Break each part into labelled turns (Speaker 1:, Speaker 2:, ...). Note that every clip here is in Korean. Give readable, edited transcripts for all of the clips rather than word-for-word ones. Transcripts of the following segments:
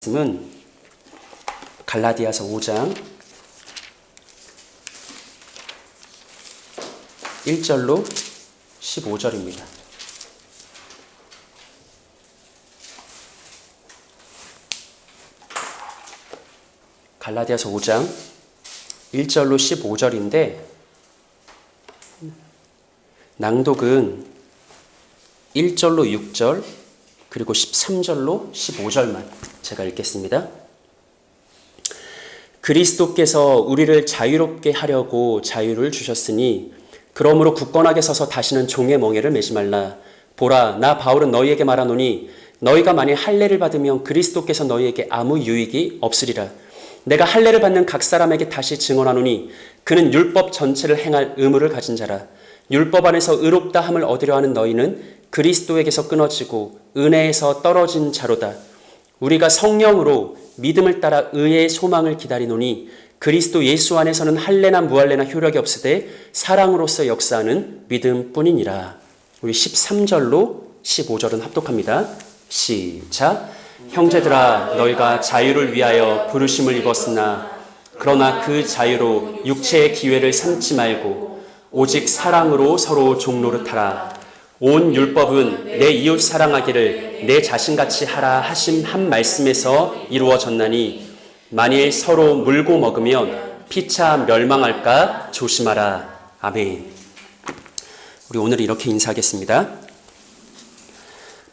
Speaker 1: 말씀은 갈라디아서 5장 1절로 15절입니다. 갈라디아서 5장 1절로 15절인데 낭독은 1절로 6절 그리고 13절로 15절만 제가 읽겠습니다. 그리스도께서 우리를 자유롭게 하려고 자유를 주셨으니 그러므로 굳건하게 서서 다시는 종의 멍에를 매지 말라. 보라, 나 바울은 너희에게 말하노니 너희가 만일 할례를 받으면 그리스도께서 너희에게 아무 유익이 없으리라. 내가 할례를 받는 각 사람에게 다시 증언하노니 그는 율법 전체를 행할 의무를 가진 자라. 율법 안에서 의롭다 함을 얻으려 하는 너희는 그리스도에게서 끊어지고 은혜에서 떨어진 자로다. 우리가 성령으로 믿음을 따라 의의 소망을 기다리노니 그리스도 예수 안에서는 할례나 무할례나 효력이 없으되 사랑으로서 역사하는 믿음뿐이니라. 우리 13절로 15절은 합독합니다. 시작. 형제들아, 너희가 자유를 위하여 부르심을 입었으나 그러나 그 자유로 육체의 기회를 삼지 말고 오직 사랑으로 서로 종노릇하라. 온 율법은 내 이웃 사랑하기를 내 자신같이 하라 하신 한 말씀에서 이루어졌나니 만일 서로 물고 먹으면 피차 멸망할까 조심하라. 아멘. 우리 오늘 이렇게 인사하겠습니다.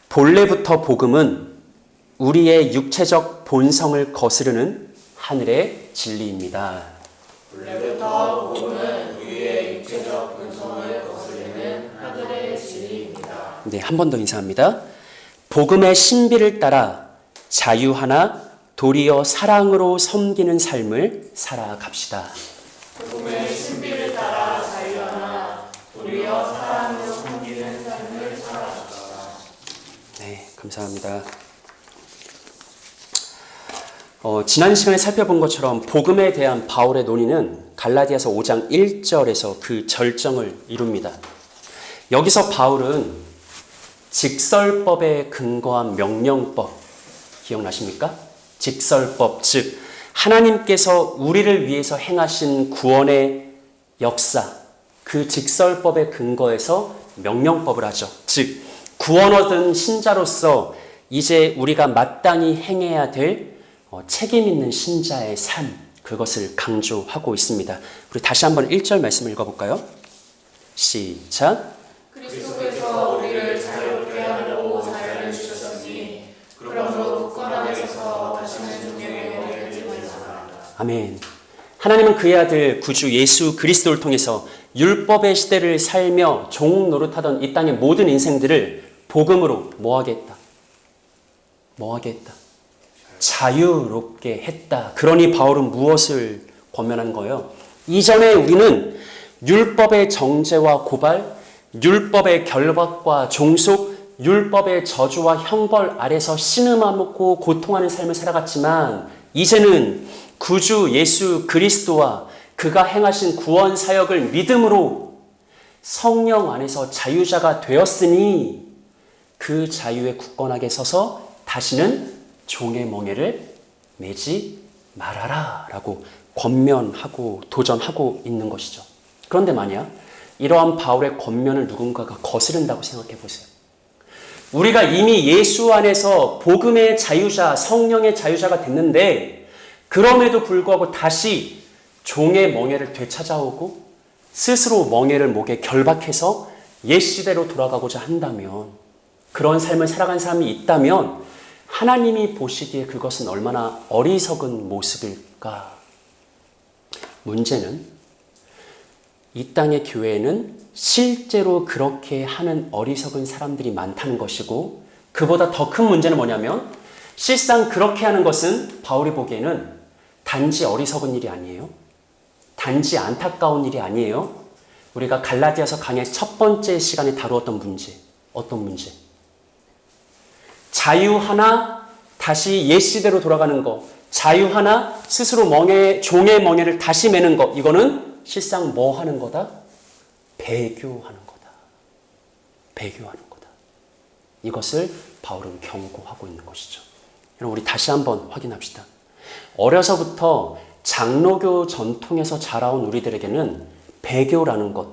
Speaker 1: 본래부터 복음은 우리의 육체적 본성을 거스르는 하늘의 진리입니다.
Speaker 2: 본래부터 복음은 우리의 육체적 본성을 거스르는 하늘의 진리입니다.
Speaker 1: 네, 한 번 더 인사합니다. 복음의 신비를 따라 자유하나 도리어 사랑으로 섬기는 삶을 살아갑시다.
Speaker 2: 복음의 신비를 따라 자유하나 도리어 사랑으로 섬기는 삶을 살아갑시다.
Speaker 1: 네, 감사합니다. 지난 시간에 살펴본 것처럼 복음에 대한 바울의 논의는 갈라디아서 5장 1절에서 그 절정을 이룹니다. 여기서 바울은 직설법에 근거한 명령법 기억나십니까? 직설법, 즉 하나님께서 우리를 위해서 행하신 구원의 역사, 그 직설법에 근거해서 명령법을 하죠. 즉 구원 얻은 신자로서 이제 우리가 마땅히 행해야 될 책임 있는 신자의 삶, 그것을 강조하고 있습니다. 우리 다시 한번 1절 말씀을 읽어볼까요? 시작.
Speaker 2: 그리스도께서 우리를 자유롭게 하려고 자유를 주셨으니 그러므로 굳건하게 서서 다시는 종의 멍에를 매지 말라.
Speaker 1: 아멘. 하나님은 그의 아들 구주 예수 그리스도를 통해서 율법의 시대를 살며 종 노릇하던 이 땅의 모든 인생들을 복음으로 뭐하게 했다? 뭐하게 했다? 자유롭게 했다. 그러니 바울은 무엇을 권면한 거예요? 이전에 우리는 율법의 정죄와 고발, 율법의 결박과 종속, 율법의 저주와 형벌 아래서 신음하고 고통하는 삶을 살아갔지만 이제는 구주 예수 그리스도와 그가 행하신 구원 사역을 믿음으로 성령 안에서 자유자가 되었으니 그 자유에 굳건하게 서서 다시는 종의 멍에를 매지 말아라 라고 권면하고 도전하고 있는 것이죠. 그런데 만약 이러한 바울의 권면을 누군가가 거스른다고 생각해 보세요. 우리가 이미 예수 안에서 복음의 자유자, 성령의 자유자가 됐는데 그럼에도 불구하고 다시 종의 멍에를 되찾아오고 스스로 멍에를 목에 결박해서 옛 시대로 돌아가고자 한다면, 그런 삶을 살아간 사람이 있다면 하나님이 보시기에 그것은 얼마나 어리석은 모습일까? 문제는 이 땅의 교회에는 실제로 그렇게 하는 어리석은 사람들이 많다는 것이고, 그보다 더 큰 문제는 뭐냐면 실상 그렇게 하는 것은 바울이 보기에는 단지 어리석은 일이 아니에요. 단지 안타까운 일이 아니에요. 우리가 갈라디아서 강의 첫 번째 시간에 다루었던 문제, 어떤 문제? 자유하나 다시 옛 시대로 돌아가는 것, 자유하나 스스로 종의 멍에를 다시 매는 것, 이거는 실상 뭐 하는 거다? 배교하는 거다. 배교하는 거다. 이것을 바울은 경고하고 있는 것이죠. 여러분, 우리 다시 한번 확인합시다. 어려서부터 장로교 전통에서 자라온 우리들에게는 배교라는 것,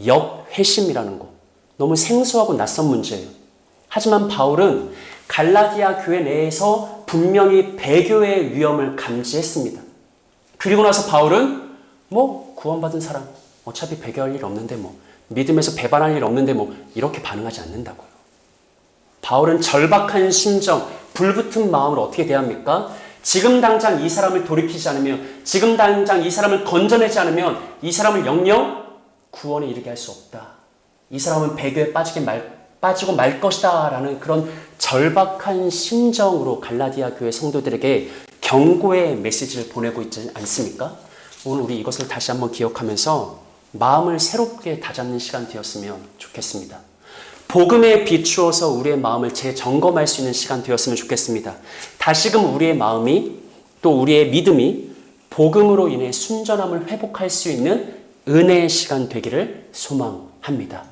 Speaker 1: 역회심이라는 것, 너무 생소하고 낯선 문제예요. 하지만 바울은 갈라디아 교회 내에서 분명히 배교의 위험을 감지했습니다. 그리고 나서 바울은 구원받은 사람 어차피 배교할 일 없는데 믿음에서 배반할 일 없는데 이렇게 반응하지 않는다고요. 바울은 절박한 심정, 불붙은 마음을 어떻게 대합니까? 지금 당장 이 사람을 돌이키지 않으면, 지금 당장 이 사람을 건져내지 않으면 이 사람을 영영 구원에 이르게 할 수 없다. 이 사람은 배교에 빠지고 말 것이다 라는 그런 절박한 심정으로 갈라디아 교회 성도들에게 경고의 메시지를 보내고 있지 않습니까? 오늘 우리 이것을 다시 한번 기억하면서 마음을 새롭게 다잡는 시간 되었으면 좋겠습니다. 복음에 비추어서 우리의 마음을 재점검할 수 있는 시간 되었으면 좋겠습니다. 다시금 우리의 마음이 또 우리의 믿음이 복음으로 인해 순전함을 회복할 수 있는 은혜의 시간 되기를 소망합니다.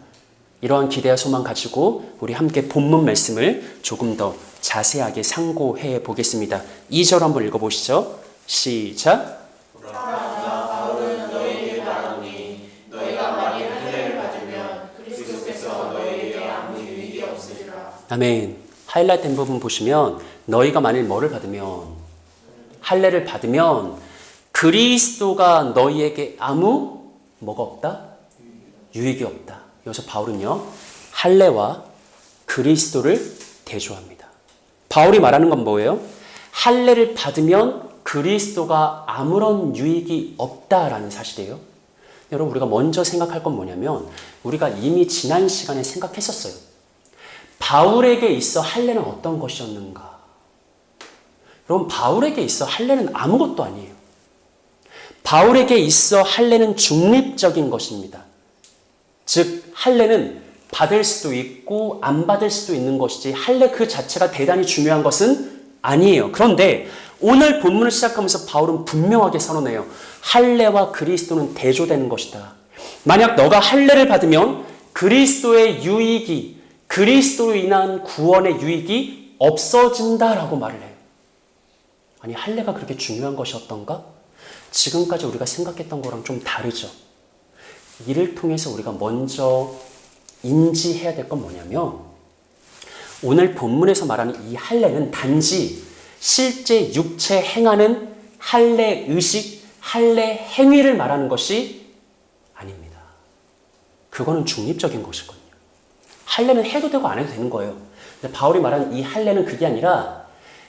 Speaker 1: 이러한 기대와 소망 가지고 우리 함께 본문 말씀을 조금 더 자세하게 상고해 보겠습니다. 2절 한번 읽어보시죠. 시작.
Speaker 2: 바울은 너희에게 말하노니 너희가 만일 할례를 받으면 그리스도께서 너희에게 아무 유익이 없으리라.
Speaker 1: 아멘. 하이라이트 된 부분 보시면 너희가 만일 뭐를 받으면, 할례를 받으면 그리스도가 너희에게 아무 뭐가 없다? 유익이 없다. 여기서 바울은요, 할례와 그리스도를 대조합니다. 바울이 말하는 건 뭐예요? 할례를 받으면 그리스도가 아무런 유익이 없다라는 사실이에요. 여러분, 우리가 먼저 생각할 건 뭐냐면 우리가 이미 지난 시간에 생각했었어요. 바울에게 있어 할례는 어떤 것이었는가? 여러분, 바울에게 있어 할례는 아무것도 아니에요. 바울에게 있어 할례는 중립적인 것입니다. 즉 할례는 받을 수도 있고 안 받을 수도 있는 것이지 할례 그 자체가 대단히 중요한 것은 아니에요. 그런데 오늘 본문을 시작하면서 바울은 분명하게 선언해요. 할례와 그리스도는 대조되는 것이다. 만약 너가 할례를 받으면 그리스도의 유익이, 그리스도로 인한 구원의 유익이 없어진다라고 말을 해요. 아니, 할례가 그렇게 중요한 것이었던가? 지금까지 우리가 생각했던 거랑 좀 다르죠. 이를 통해서 우리가 먼저 인지해야 될 건 뭐냐면 오늘 본문에서 말하는 이 할례는 단지 실제 육체 행하는 할례 의식, 할례 행위를 말하는 것이 아닙니다. 그거는 중립적인 것이거든요. 할례는 해도 되고 안 해도 되는 거예요. 근데 바울이 말하는 이 할례는 그게 아니라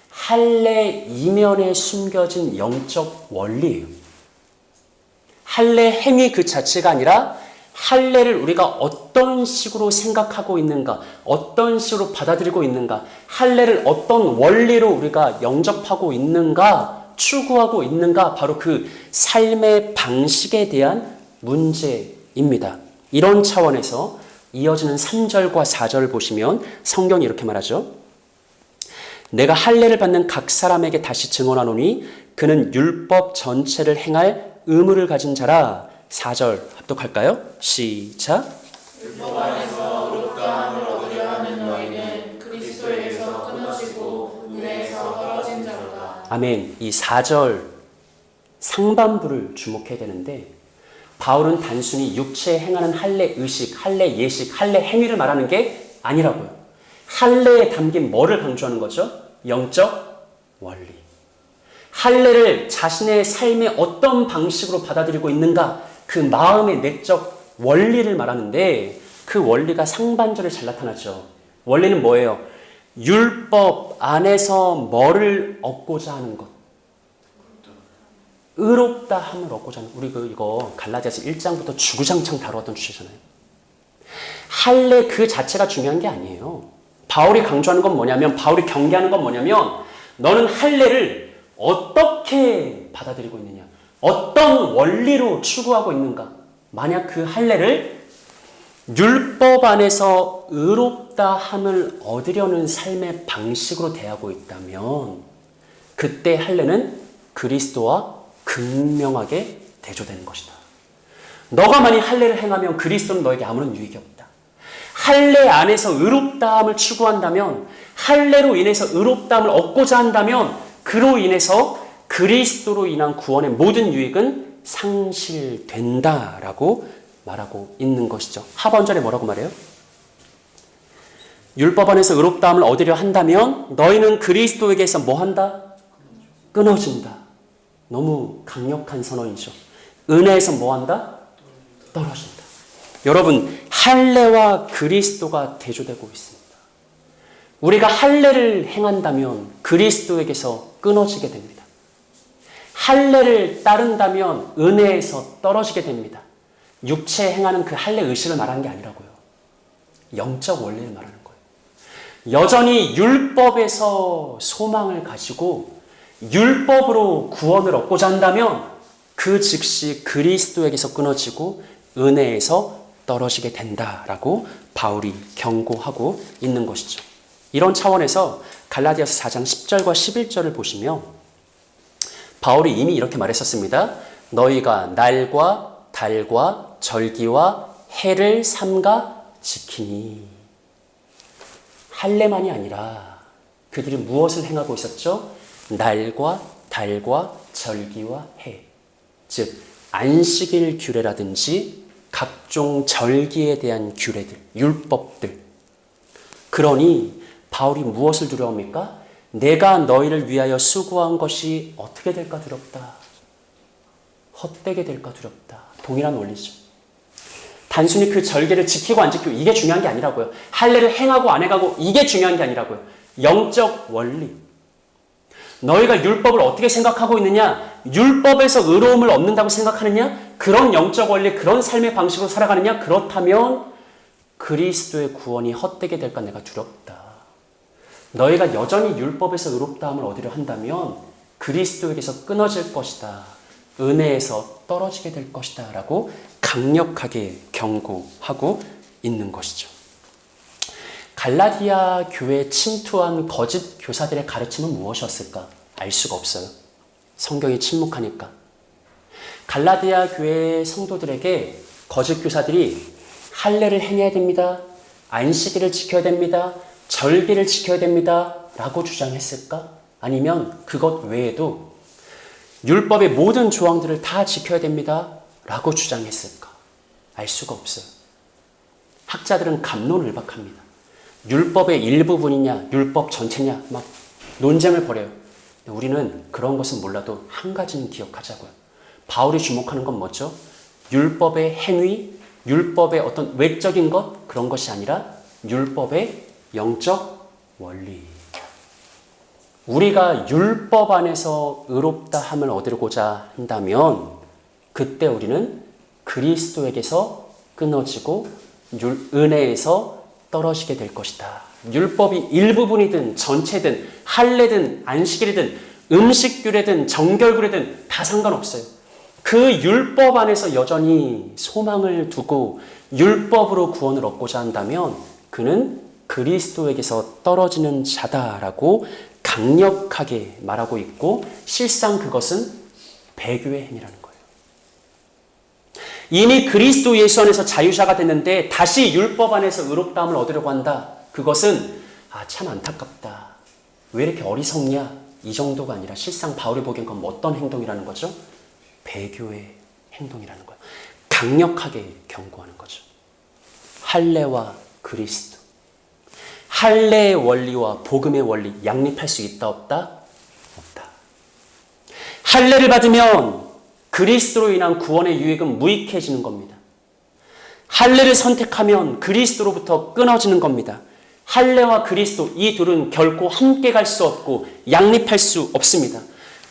Speaker 1: 할례 이면에 숨겨진 영적 원리예요. 할례 행위 그 자체가 아니라 할례를 우리가 어떤 식으로 생각하고 있는가, 어떤 식으로 받아들이고 있는가, 할례를 어떤 원리로 우리가 영접하고 있는가, 추구하고 있는가, 바로 그 삶의 방식에 대한 문제입니다. 이런 차원에서 이어지는 3절과 4절을 보시면 성경이 이렇게 말하죠. 내가 할례를 받는 각 사람에게 다시 증언하노니 그는 율법 전체를 행할 의무를 가진 자라. 4절 합독할까요? 시작.
Speaker 2: 율법 안에서 의롭다함을 얻으려 하는 너희는 그리스도에게서 끊어지고 은혜에서 떨어진 자로다.
Speaker 1: 아멘. 이 4절 상반부를 주목해야 되는데 바울은 단순히 육체에 행하는 할례 의식, 할례 예식, 할례 행위를 말하는 게 아니라고요. 할례에 담긴 뭐를 강조하는 거죠? 영적 원리. 할례를 자신의 삶의 어떤 방식으로 받아들이고 있는가, 그 마음의 내적 원리를 말하는데 그 원리가 상반절에 잘 나타나죠. 원리는 뭐예요? 율법 안에서 뭐를 얻고자 하는 것. 의롭다 함을 얻고자 하는 것. 우리 이거 갈라디아서 1장부터 주구장창 다루었던 주제잖아요. 할례 그 자체가 중요한 게 아니에요. 바울이 강조하는 건 뭐냐면, 바울이 경계하는 건 뭐냐면 너는 할례를 어떻게 받아들이고 있느냐, 어떤 원리로 추구하고 있는가. 만약 그 할례를 율법 안에서 의롭다 함을 얻으려는 삶의 방식으로 대하고 있다면 그때 할례는 그리스도와 극명하게 대조되는 것이다. 너가 만약 할례를 행하면 그리스도는 너에게 아무런 유익이 없다. 할례 안에서 의롭다함을 추구한다면, 할례로 인해서 의롭다함을 얻고자 한다면 그로 인해서 그리스도로 인한 구원의 모든 유익은 상실된다라고 말하고 있는 것이죠. 하반절에 뭐라고 말해요? 율법 안에서 의롭다함을 얻으려 한다면 너희는 그리스도에게서 뭐 한다? 끊어진다. 너무 강력한 선언이죠. 은혜에서 뭐 한다? 떨어진다. 여러분, 할례와 그리스도가 대조되고 있습니다. 우리가 할례를 행한다면 그리스도에게서 끊어지게 됩니다. 할례를 따른다면 은혜에서 떨어지게 됩니다. 육체에 행하는 그 할례 의식을 말하는 게 아니라고요. 영적 원리를 말하는 거예요. 여전히 율법에서 소망을 가지고 율법으로 구원을 얻고자 한다면 그 즉시 그리스도에게서 끊어지고 은혜에서 떨어지게 된다라고 바울이 경고하고 있는 것이죠. 이런 차원에서 갈라디아서 4장 10절과 11절을 보시면 바울이 이미 이렇게 말했었습니다. 너희가 날과 달과 절기와 해를 삼가 지키니. 할례만이 아니라 그들이 무엇을 행하고 있었죠? 날과 달과 절기와 해, 즉 안식일 규례라든지 각종 절기에 대한 규례들, 율법들. 그러니 바울이 무엇을 두려워합니까? 내가 너희를 위하여 수고한 것이 어떻게 될까 두렵다. 헛되게 될까 두렵다. 동일한 원리죠. 단순히 그 절개를 지키고 안 지키고 이게 중요한 게 아니라고요. 할례를 행하고 안 행하고 이게 중요한 게 아니라고요. 영적 원리. 너희가 율법을 어떻게 생각하고 있느냐? 율법에서 의로움을 얻는다고 생각하느냐? 그런 영적 원리, 그런 삶의 방식으로 살아가느냐? 그렇다면 그리스도의 구원이 헛되게 될까 내가 두렵다. 너희가 여전히 율법에서 의롭다함을 얻으려 한다면 그리스도에게서 끊어질 것이다. 은혜에서 떨어지게 될 것이다. 라고 강력하게 경고하고 있는 것이죠. 갈라디아 교회에 침투한 거짓 교사들의 가르침은 무엇이었을까? 알 수가 없어요. 성경이 침묵하니까. 갈라디아 교회 성도들에게 거짓 교사들이 할례를 행해야 됩니다. 안식일을 지켜야 됩니다. 절기를 지켜야 됩니다. 라고 주장했을까? 아니면 그것 외에도 율법의 모든 조항들을 다 지켜야 됩니다. 라고 주장했을까? 알 수가 없어요. 학자들은 갑론을박합니다. 율법의 일부분이냐, 율법 전체냐, 막 논쟁을 벌여요. 우리는 그런 것은 몰라도 한 가지는 기억하자고요. 바울이 주목하는 건 뭐죠? 율법의 행위, 율법의 어떤 외적인 것, 그런 것이 아니라 율법의 영적 원리. 우리가 율법 안에서 의롭다함을 얻으고자 한다면 그때 우리는 그리스도에게서 끊어지고 은혜에서 떨어지게 될 것이다. 율법이 일부분이든 전체든 할례든 안식일이든 음식규례든 정결규례든 다 상관없어요. 그 율법 안에서 여전히 소망을 두고 율법으로 구원을 얻고자 한다면 그는 그리스도에게서 떨어지는 자다라고 강력하게 말하고 있고 실상 그것은 배교의 행위라는 거예요. 이미 그리스도 예수 안에서 자유자가 됐는데 다시 율법 안에서 의롭다함을 얻으려고 한다. 그것은 참 안타깝다. 왜 이렇게 어리석냐? 이 정도가 아니라 실상 바울이 보기엔 그건 어떤 행동이라는 거죠? 배교의 행동이라는 거예요. 강력하게 경고하는 거죠. 할례와 그리스도. 할례의 원리와 복음의 원리 양립할 수 있다 없다? 없다. 할례를 받으면 그리스도로 인한 구원의 유익은 무익해지는 겁니다. 할례를 선택하면 그리스도로부터 끊어지는 겁니다. 할례와 그리스도 이 둘은 결코 함께 갈 수 없고 양립할 수 없습니다.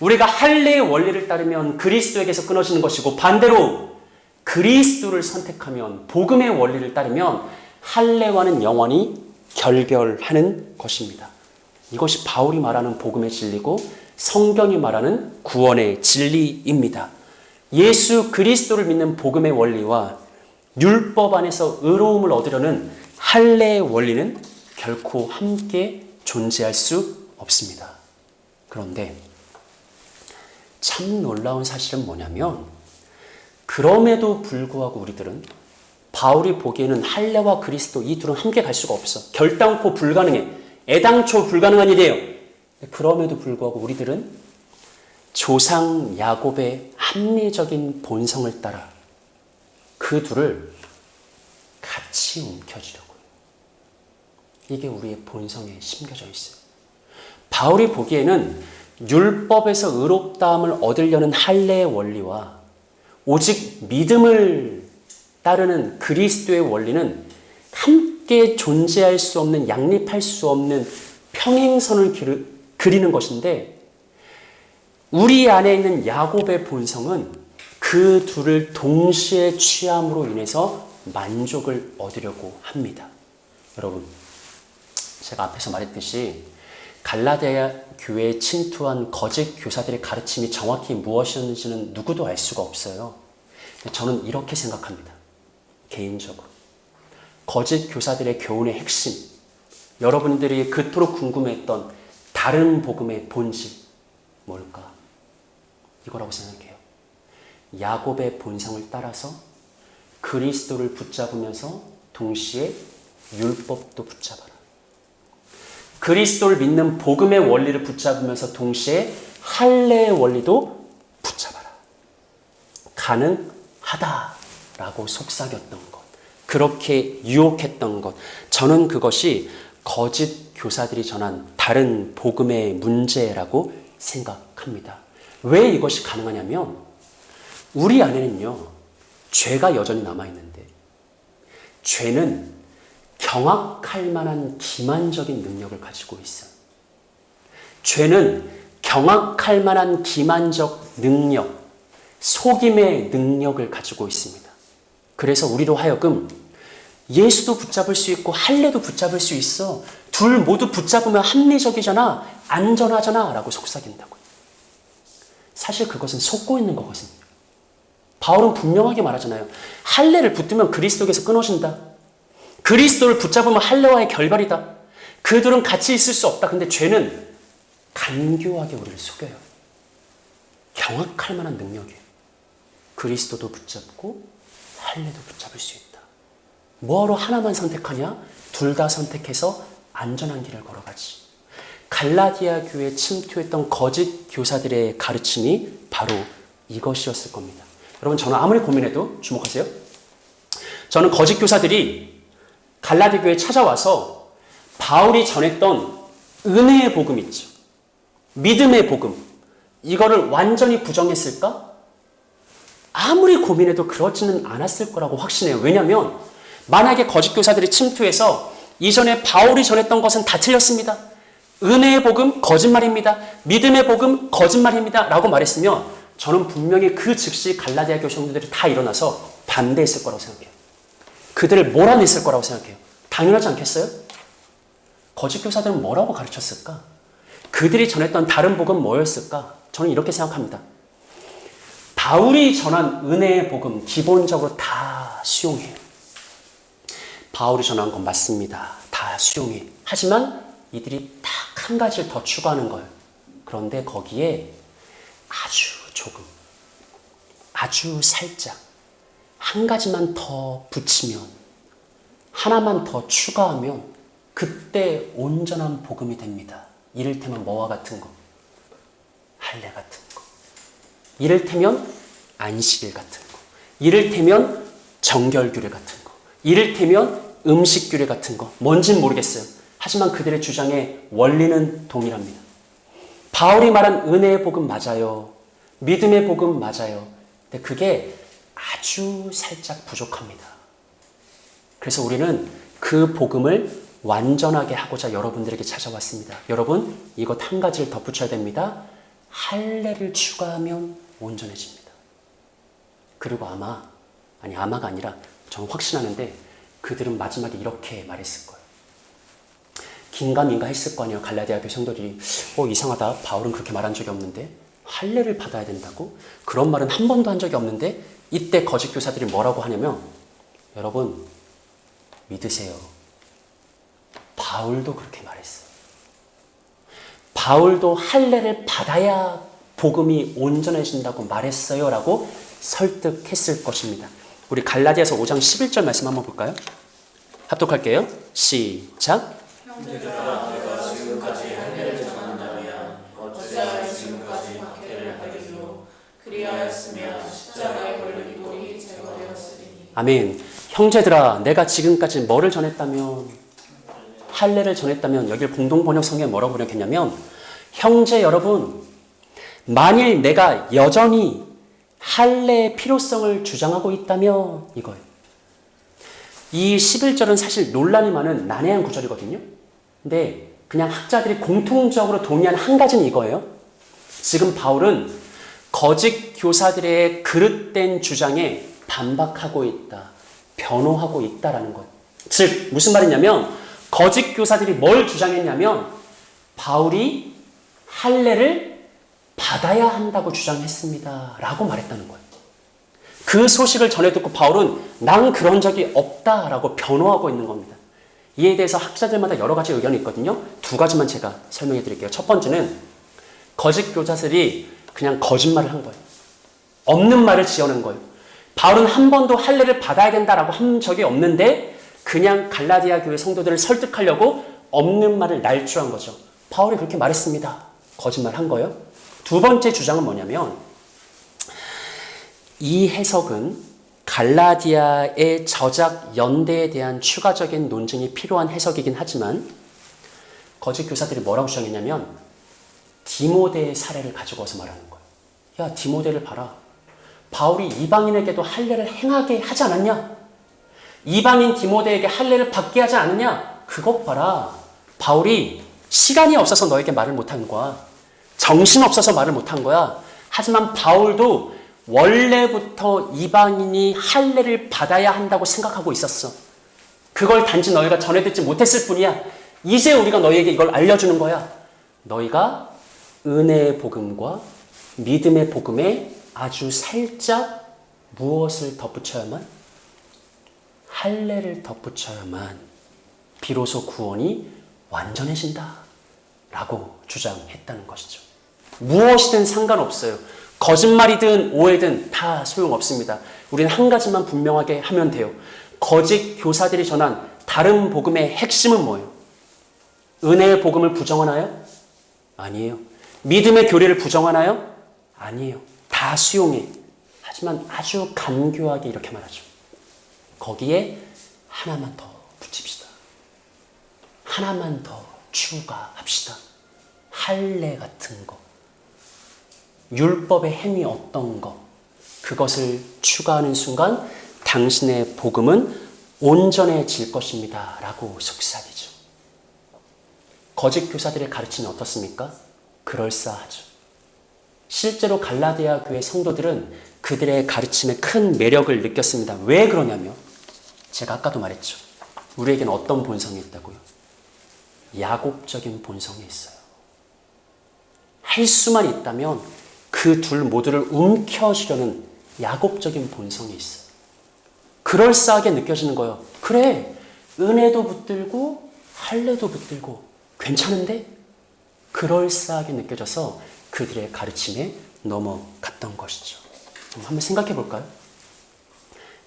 Speaker 1: 우리가 할례의 원리를 따르면 그리스도에게서 끊어지는 것이고 반대로 그리스도를 선택하면 복음의 원리를 따르면 할례와는 영원히 결별하는 것입니다. 이것이 바울이 말하는 복음의 진리고 성경이 말하는 구원의 진리입니다. 예수 그리스도를 믿는 복음의 원리와 율법 안에서 의로움을 얻으려는 할례의 원리는 결코 함께 존재할 수 없습니다. 그런데 참 놀라운 사실은 뭐냐면 그럼에도 불구하고 우리들은 바울이 보기에는 할례와 그리스도 이 둘은 함께 갈 수가 없어. 결단코 불가능해. 애당초 불가능한 일이에요. 그럼에도 불구하고 우리들은 조상 야곱의 합리적인 본성을 따라 그 둘을 같이 움켜쥐려고요. 이게 우리의 본성에 심겨져 있어요. 바울이 보기에는 율법에서 의롭다함을 얻으려는 할례의 원리와 오직 믿음을 따르는 그리스도의 원리는 함께 존재할 수 없는, 양립할 수 없는 평행선을 그리는 것인데, 우리 안에 있는 야곱의 본성은 그 둘을 동시에 취함으로 인해서 만족을 얻으려고 합니다. 여러분, 제가 앞에서 말했듯이 갈라디아 교회에 침투한 거짓 교사들의 가르침이 정확히 무엇이었는지는 누구도 알 수가 없어요. 저는 이렇게 생각합니다. 개인적으로. 거짓 교사들의 교훈의 핵심, 여러분들이 그토록 궁금해했던 다른 복음의 본질, 뭘까? 이거라고 생각해요. 야곱의 본성을 따라서 그리스도를 붙잡으면서 동시에 율법도 붙잡아라. 그리스도를 믿는 복음의 원리를 붙잡으면서 동시에 할례의 원리도 붙잡아라. 가능하다라고 속삭였던 것, 그렇게 유혹했던 것, 저는 그것이 거짓 교사들이 전한 다른 복음의 문제라고 생각합니다. 왜 이것이 가능하냐면 우리 안에는요, 죄가 여전히 남아있는데 죄는 경악할 만한 기만적인 능력을 가지고 있어요. 죄는 경악할 만한 기만적 능력, 속임의 능력을 가지고 있습니다. 그래서 우리로 하여금 예수도 붙잡을 수 있고 할례도 붙잡을 수 있어. 둘 모두 붙잡으면 합리적이잖아, 안전하잖아 라고 속삭인다고요. 사실 그것은 속고 있는 거거든요. 바울은 분명하게 말하잖아요. 할례를 붙들면 그리스도에게서 끊어진다. 그리스도를 붙잡으면 할례와의 결발이다. 그들은 같이 있을 수 없다. 근데 죄는 간교하게 우리를 속여요. 경악할 만한 능력이에요. 그리스도도 붙잡고 할례도 붙잡을 수 있다. 뭐하러 하나만 선택하냐? 둘 다 선택해서 안전한 길을 걸어가지. 갈라디아 교회에 침투했던 거짓 교사들의 가르침이 바로 이것이었을 겁니다. 여러분, 저는 아무리 고민해도 주목하세요. 저는 거짓 교사들이 갈라디아 교회에 찾아와서 바울이 전했던 은혜의 복음 있죠. 믿음의 복음. 이거를 완전히 부정했을까? 아무리 고민해도 그렇지는 않았을 거라고 확신해요. 왜냐하면 만약에 거짓 교사들이 침투해서 이전에 바울이 전했던 것은 다 틀렸습니다. 은혜의 복음 거짓말입니다. 믿음의 복음 거짓말입니다. 라고 말했으면 저는 분명히 그 즉시 갈라디아 교회 성도들이 다 일어나서 반대했을 거라고 생각해요. 그들을 몰아냈을 거라고 생각해요. 당연하지 않겠어요? 거짓 교사들은 뭐라고 가르쳤을까? 그들이 전했던 다른 복음 뭐였을까? 저는 이렇게 생각합니다. 바울이 전한 은혜의 복음 기본적으로 다 수용해요. 바울이 전한 건 맞습니다. 다 수용해. 하지만 이들이 딱 한 가지를 더 추가하는 거예요. 그런데 거기에 아주 조금, 아주 살짝 한 가지만 더 붙이면, 하나만 더 추가하면 그때 온전한 복음이 됩니다. 이를테면 뭐와 같은 거? 할례 같은 거. 이를테면 안식일 같은 거. 이를테면 정결규례 같은 거. 이를테면 음식규례 같은 거. 뭔진 모르겠어요. 하지만 그들의 주장의 원리는 동일합니다. 바울이 말한 은혜의 복음 맞아요. 믿음의 복음 맞아요. 근데 그게 아주 살짝 부족합니다. 그래서 우리는 그 복음을 완전하게 하고자 여러분들에게 찾아왔습니다. 여러분, 이것 한 가지를 덧붙여야 됩니다. 할례를 추가하면 온전해집니다. 그리고 아마가 아니라 저는 확신하는데 그들은 마지막에 이렇게 말했을 거예요. 긴가민가 했을 거 아니에요. 갈라디아 교회 성도들이 이상하다. 바울은 그렇게 말한 적이 없는데 할례를 받아야 된다고? 그런 말은 한 번도 한 적이 없는데 이때 거짓 교사들이 뭐라고 하냐면 여러분 믿으세요. 바울도 그렇게 말했어요. 바울도 할례를 받아야 복음이 온전해진다고 말했어요 라고 설득했을 것입니다. 우리 갈라디아서 5장 11절 말씀 한번 볼까요? 합독할게요. 시작.
Speaker 2: 형제들아 내가 지금까지 할례를 전한다면 어찌하여 지금까지 박해를 하리요. 그리하였으면 십자가에 걸린 돌이 제거되었으리니.
Speaker 1: 아멘. 형제들아 내가 지금까지 뭐를 전했다면, 할례를 전했다면, 여기를 공동번역 성경에 뭐라고 번역했냐면, 형제 여러분, 만일 내가 여전히 할례의 필요성을 주장하고 있다면, 이거예요. 이 11절은 사실 논란이 많은 난해한 구절이거든요. 근데 그냥 학자들이 공통적으로 동의한 한 가지는 이거예요. 지금 바울은 거짓 교사들의 그릇된 주장에 반박하고 있다, 변호하고 있다라는 거예요. 즉 무슨 말이냐면, 거짓 교사들이 뭘 주장했냐면, 바울이 할례를 받아야 한다고 주장했습니다 라고 말했다는 거예요. 그 소식을 전해 듣고 바울은 난 그런 적이 없다라고 변호하고 있는 겁니다. 이에 대해서 학자들마다 여러 가지 의견이 있거든요. 두 가지만 제가 설명해 드릴게요. 첫 번째는 거짓 교사들이 그냥 거짓말을 한 거예요. 없는 말을 지어낸 거예요. 바울은 한 번도 할례를 받아야 된다라고 한 적이 없는데 그냥 갈라디아 교회 성도들을 설득하려고 없는 말을 날조한 거죠. 바울이 그렇게 말했습니다. 거짓말 한 거예요. 두 번째 주장은 뭐냐면, 이 해석은 갈라디아의 저작 연대에 대한 추가적인 논증이 필요한 해석이긴 하지만, 거짓 교사들이 뭐라고 주장했냐면 디모데의 사례를 가지고 와서 말하는 거예요. 야, 디모데를 봐라. 바울이 이방인에게도 할례를 행하게 하지 않았냐? 이방인 디모데에게 할례를 받게 하지 않았냐? 그것 봐라. 바울이 시간이 없어서 너에게 말을 못한 거야. 정신없어서 말을 못한 거야. 하지만 바울도 원래부터 이방인이 할례를 받아야 한다고 생각하고 있었어. 그걸 단지 너희가 전해 듣지 못했을 뿐이야. 이제 우리가 너희에게 이걸 알려주는 거야. 너희가 은혜의 복음과 믿음의 복음에 아주 살짝 무엇을 덧붙여야만? 할례를 덧붙여야만 비로소 구원이 완전해진다 라고 주장했다는 것이죠. 무엇이든 상관없어요. 거짓말이든 오해든 다 소용없습니다. 우리는 한 가지만 분명하게 하면 돼요. 거짓 교사들이 전한 다른 복음의 핵심은 뭐예요? 은혜의 복음을 부정하나요? 아니에요. 믿음의 교리를 부정하나요? 아니에요. 다 수용해. 하지만 아주 간교하게 이렇게 말하죠. 거기에 하나만 더 붙입시다. 하나만 더 추가합시다. 할례 같은 거, 율법의 행위 어떤 거, 그것을 추가하는 순간 당신의 복음은 온전해질 것입니다 라고 속삭이죠. 거짓 교사들의 가르침이 어떻습니까? 그럴싸하죠. 실제로 갈라디아 교회 성도들은 그들의 가르침에 큰 매력을 느꼈습니다. 왜 그러냐면, 제가 아까도 말했죠. 우리에게는 어떤 본성이 있다고요? 야곱적인 본성이 있어요. 할 수만 있다면 그 둘 모두를 움켜쥐려는 야곱적인 본성이 있어요. 그럴싸하게 느껴지는 거예요. 그래, 은혜도 붙들고 할례도 붙들고 괜찮은데? 그럴싸하게 느껴져서 그들의 가르침에 넘어갔던 것이죠. 한번 생각해 볼까요?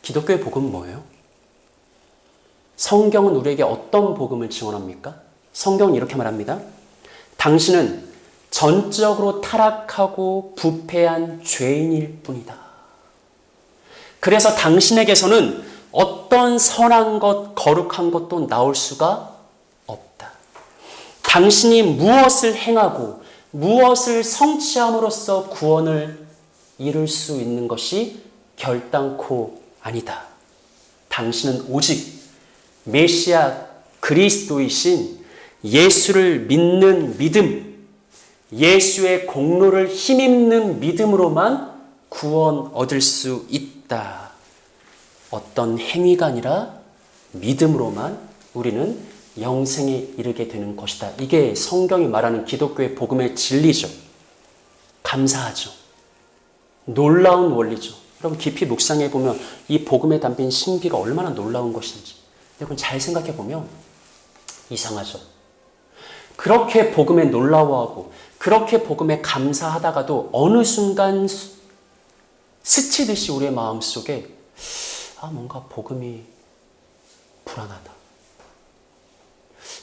Speaker 1: 기독교의 복음은 뭐예요? 성경은 우리에게 어떤 복음을 증언합니까? 성경은 이렇게 말합니다. 당신은 전적으로 타락하고 부패한 죄인일 뿐이다. 그래서 당신에게서는 어떤 선한 것, 거룩한 것도 나올 수가 없다. 당신이 무엇을 행하고 무엇을 성취함으로써 구원을 이룰 수 있는 것이 결단코 아니다. 당신은 오직 메시아 그리스도이신 예수를 믿는 믿음, 예수의 공로를 힘입는 믿음으로만 구원 얻을 수 있다. 어떤 행위가 아니라 믿음으로만 우리는 영생에 이르게 되는 것이다. 이게 성경이 말하는 기독교의 복음의 진리죠. 감사하죠. 놀라운 원리죠. 여러분 깊이 묵상해 보면 이 복음에 담긴 신비가 얼마나 놀라운 것인지 여러분 잘 생각해 보면 이상하죠. 그렇게 복음에 놀라워하고 그렇게 복음에 감사하다가도 어느 순간 스치듯이 우리의 마음속에 뭔가 복음이 불안하다.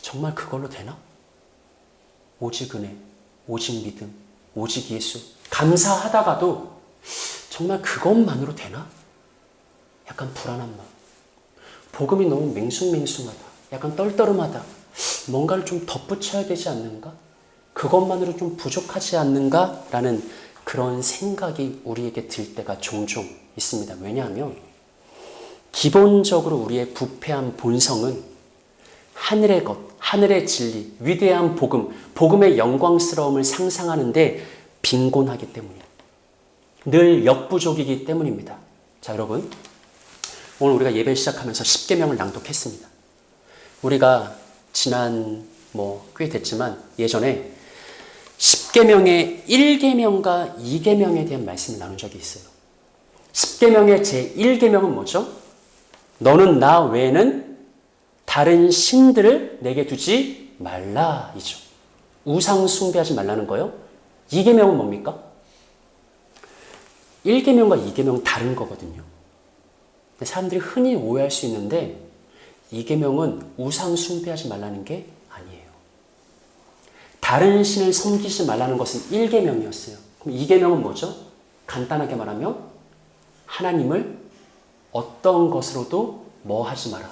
Speaker 1: 정말 그걸로 되나? 오직 은혜, 오직 믿음, 오직 예수. 감사하다가도 정말 그것만으로 되나? 약간 불안한 마음. 복음이 너무 맹숭맹숭하다. 약간 떨떠름하다. 뭔가를 좀 덧붙여야 되지 않는가? 그것만으로 좀 부족하지 않는가? 라는 그런 생각이 우리에게 들 때가 종종 있습니다. 왜냐하면 기본적으로 우리의 부패한 본성은 하늘의 것, 하늘의 진리, 위대한 복음, 복음의 영광스러움을 상상하는데 빈곤하기 때문이에요. 늘 역부족이기 때문입니다. 자, 여러분, 오늘 우리가 예배 시작하면서 10계명을 낭독했습니다. 우리가 지난 꽤 됐지만 예전에 10계명의 1계명과 2계명에 대한 말씀을 나눈 적이 있어요. 10계명의 제1계명은 뭐죠? 너는 나 외에는 다른 신들을 내게 두지 말라 이죠. 우상 숭배하지 말라는 거요. 2계명은 뭡니까? 1계명과 2계명은 다른 거거든요. 사람들이 흔히 오해할 수 있는데 2계명은 우상 숭배하지 말라는 게 아니에요. 다른 신을 섬기지 말라는 것은 1계명이었어요. 그럼 2계명은 뭐죠? 간단하게 말하면 하나님을 어떤 것으로도 뭐 하지 마라.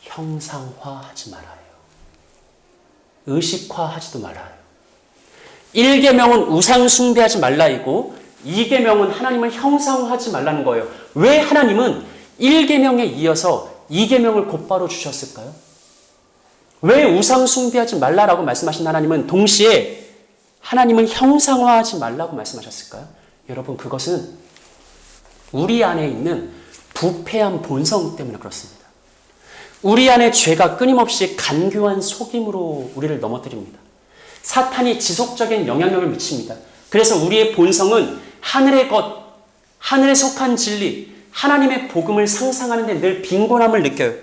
Speaker 1: 형상화하지 말아요. 의식화하지도 말아요. 1계명은 우상 숭배하지 말라이고 2계명은 하나님을 형상화하지 말라는 거예요. 왜 하나님은 1계명에 이어서 2계명을 곧바로 주셨을까요? 왜 우상 숭배하지 말라라고 말씀하신 하나님은 동시에 하나님을 형상화하지 말라고 말씀하셨을까요? 여러분, 그것은 우리 안에 있는 부패한 본성 때문에 그렇습니다. 우리 안에 죄가 끊임없이 간교한 속임으로 우리를 넘어뜨립니다. 사탄이 지속적인 영향력을 미칩니다. 그래서 우리의 본성은 하늘의 것, 하늘에 속한 진리, 하나님의 복음을 상상하는 데 늘 빈곤함을 느껴요.